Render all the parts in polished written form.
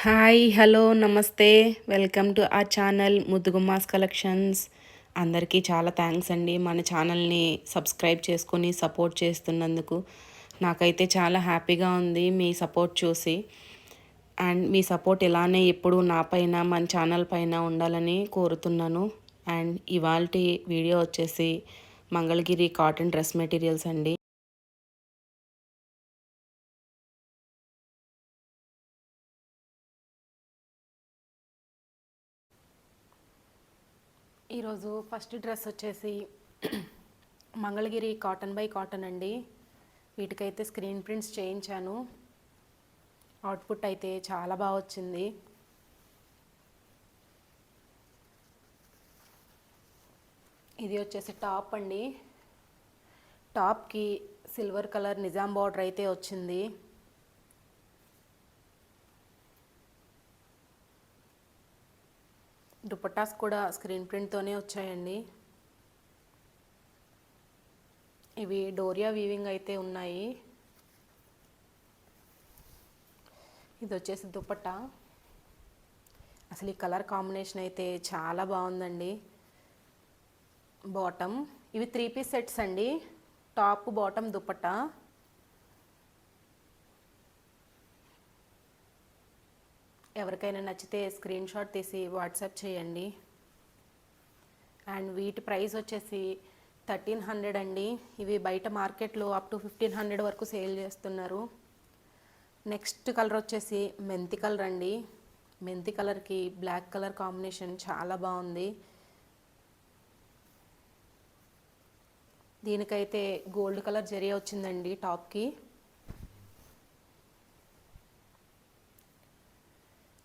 Hi hello నమస్తే welcome to ఆ channel ముద్దుగుమ్మాస్ collections. అందరికీ చాలా థ్యాంక్స్ అండి మన ఛానల్ని సబ్స్క్రైబ్ చేసుకొని సపోర్ట్ చేస్తున్నందుకు. నాకైతే చాలా హ్యాపీగా ఉంది మీ సపోర్ట్ చూసి. అండ్ మీ సపోర్ట్ ఇలానే ఎప్పుడు నా పైన మన ఛానల్ పైన ఉండాలని కోరుతున్నాను. అండ్ ఇవాల్టి వీడియో వచ్చేసి మంగళగిరి కాటన్ డ్రెస్ మెటీరియల్స్ అండి. ఈరోజు ఫస్ట్ డ్రెస్ వచ్చేసి మంగళగిరి కాటన్ బై కాటన్ అండి. వీటికైతే స్క్రీన్ ప్రింట్స్ చేయించాను. అవుట్పుట్ అయితే చాలా బాగా వచ్చింది. ఇది వచ్చేసి టాప్ అండి. టాప్కి సిల్వర్ కలర్ నిజాం బార్డర్ అయితే వచ్చింది. దుపట్టాస్ కూడా స్క్రీన్ ప్రింట్తోనే వచ్చాయండి. ఇవి డోరియా వీవింగ్ అయితే ఉన్నాయి. ఇది వచ్చేసి దుపట్టా. అసలు ఈ కలర్ కాంబినేషన్ అయితే చాలా బాగుందండి. బాటమ్ ఇవి 3 పీస్ సెట్స్ అండి. Top bottom dupatta. ఎవరికైనా నచ్చితే స్క్రీన్ షాట్ తీసి వాట్సాప్ చేయండి. అండ్ వీటి ప్రైస్ వచ్చేసి 1300 అండి. ఇవి బయట మార్కెట్లో అప్ టు 1500 వరకు సేల్ చేస్తున్నారు. నెక్స్ట్ కలర్ వచ్చేసి మెంతి కలర్ అండి. మెంతి కలర్కి బ్లాక్ కలర్ కాంబినేషన్ చాలా బాగుంది. దీనికైతే గోల్డ్ కలర్ జరీ వచ్చిందండి టాప్కి.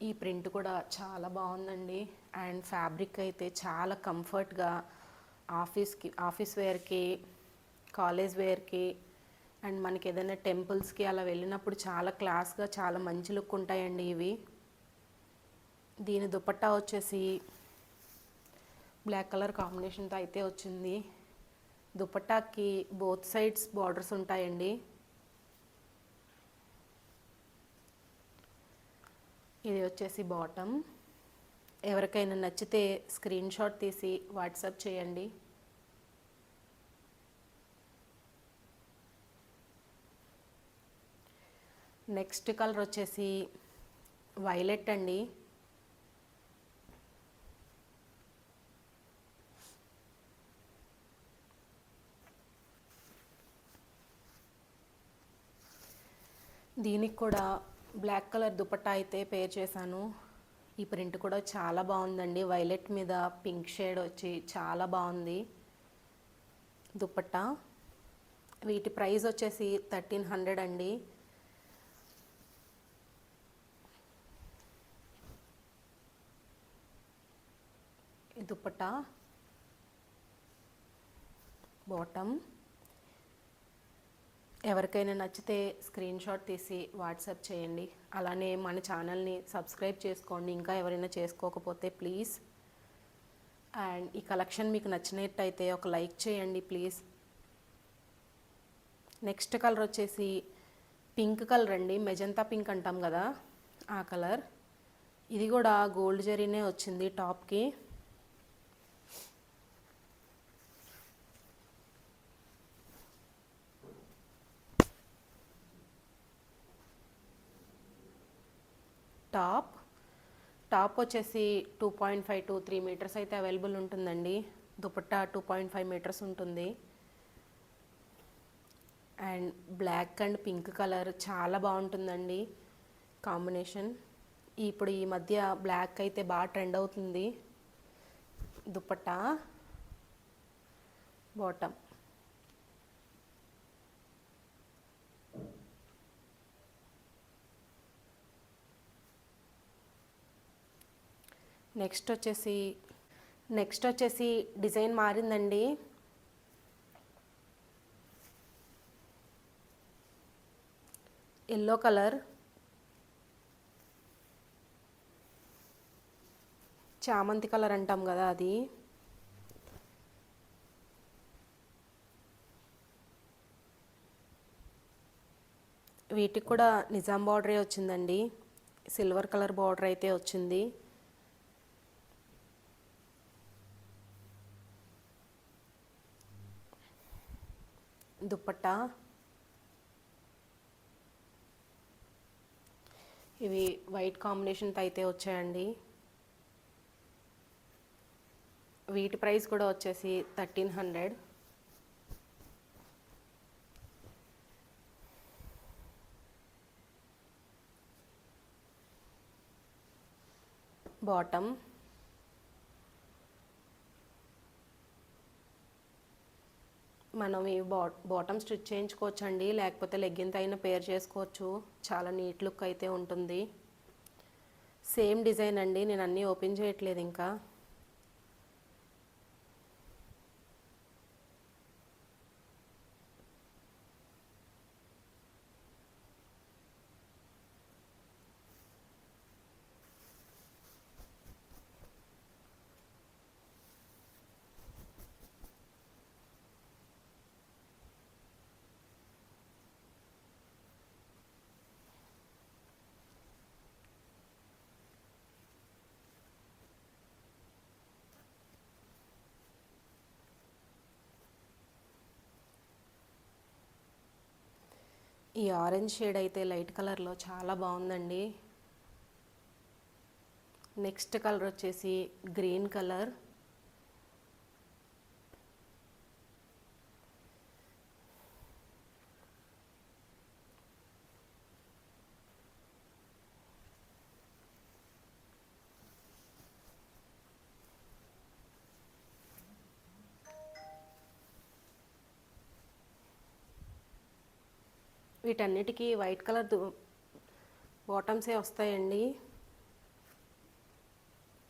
ఈ ప్రింట్ కూడా చాలా బాగుందండి. అండ్ ఫ్యాబ్రిక్ అయితే చాలా కంఫర్ట్గా ఆఫీస్ వేర్కి, కాలేజ్ వేర్కి, అండ్ మనకి ఏదైనా టెంపుల్స్కి అలా వెళ్ళినప్పుడు చాలా క్లాస్గా చాలా మంచి లుక్ ఉంటాయండి ఇవి. దీని దుపట్టా వచ్చేసి బ్లాక్ కలర్ కాంబినేషన్తో అయితే వచ్చింది. దుపట్టాకి బోత్ సైడ్స్ బార్డర్స్ ఉంటాయండి. ఇది వచ్చేసి బాటమ్. ఎవరికైనా నచ్చితే స్క్రీన్ షాట్ తీసి వాట్సాప్ చేయండి. నెక్స్ట్ కలర్ వచ్చేసి వైలెట్ అండి. దీనికి కూడా బ్లాక్ కలర్ దుపట్టా అయితే పేర్ చేశాను. ఈ ప్రింట్ కూడా చాలా బాగుందండి. వైలెట్ మీద పింక్ షేడ్ వచ్చి చాలా బాగుంది దుపట్టా. వీటి ప్రైస్ వచ్చేసి 1300 అండి. ఈ దుపట్టా బాటమ్. ఎవరికైనా నచ్చితే స్క్రీన్ షాట్ తీసి వాట్సాప్ చేయండి. అలానే మన ఛానల్ని సబ్స్క్రైబ్ చేసుకోండి ఇంకా ఎవరైనా చేసుకోకపోతే ప్లీజ్. అండ్ ఈ కలెక్షన్ మీకు నచ్చినట్టయితే ఒక లైక్ చేయండి ప్లీజ్. నెక్స్ట్ కలర్ వచ్చేసి పింక్ కలర్ అండి. మెజంతా పింక్ అంటాం కదా ఆ కలర్. ఇది కూడా గోల్డ్ జరీనే వచ్చింది టాప్కి. టాప్ వచ్చేసి 2.5 to 3 మీటర్స్ అయితే అవైలబుల్ ఉంటుందండి. దుపట్టా 2.5 మీటర్స్ ఉంటుంది. And black and pink colour చాలా బాగుంటుందండి కాంబినేషన్. ఇప్పుడు ఈ మధ్య బ్లాక్ అయితే బాగా ట్రెండ్ అవుతుంది. దుపట్టా బాటమ్. నెక్స్ట్ వచ్చేసి డిజైన్ మారిందండి. ఎల్లో కలర్, చామంతి కలర్ అంటాం కదా అది. వీటికి కూడా నిజాం బార్డరే వచ్చిందండి. సిల్వర్ కలర్ బార్డర్ అయితే వచ్చింది. దుప్పట్టా ఇవి వైట్ కాంబినేషన్తో అయితే వచ్చాయండి. వీటి ప్రైస్ కూడా వచ్చేసి 1300. బాటమ్ మనం ఈ బాటమ్ స్టిచ్ చేయించుకోవచ్చండి, లేకపోతే లెగ్గిన్తో అయినా పేర్ చేసుకోవచ్చు. చాలా నీట్ లుక్ అయితే ఉంటుంది. సేమ్ డిజైన్ అండి, నేను అన్నీ ఓపెన్ చేయట్లేదు ఇంకా. ఈ ఆరెంజ్ షేడ్ అయితే లైట్ కలర్లో చాలా బాగుందండి. నెక్స్ట్ కలర్ వచ్చేసి గ్రీన్ కలర్. వీటన్నిటికీ వైట్ కలర్ బాటమ్సే వస్తాయండి.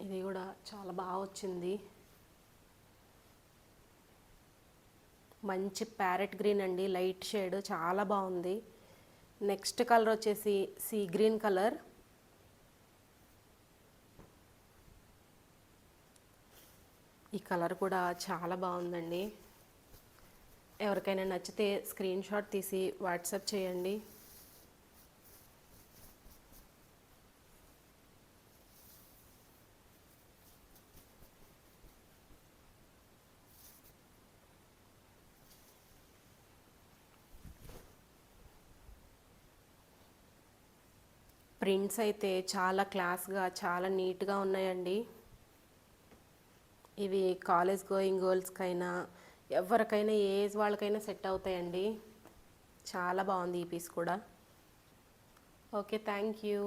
ఇది కూడా చాలా బాగా వచ్చింది. మంచి ప్యారెట్ గ్రీన్ అండి, లైట్ షేడ్, చాలా బాగుంది. నెక్స్ట్ కలర్ వచ్చేసి సీ గ్రీన్ కలర్. ఈ కలర్ కూడా చాలా బాగుందండి. ఎవరికైనా నచ్చితే స్క్రీన్ షాట్ తీసి వాట్సాప్ చేయండి. ప్రింట్స్ అయితే చాలా క్లాస్గా, చాలా నీట్గా ఉన్నాయండి. ఇవి కాలేజ్ గోయింగ్ గర్ల్స్కైనా, ఎవరికైనా, ఏ ఏజ్ వాళ్ళకైనా సెట్ అవుతాయండి. చాలా బాగుంది ఈ పీస్ కూడా. Okay, thank you.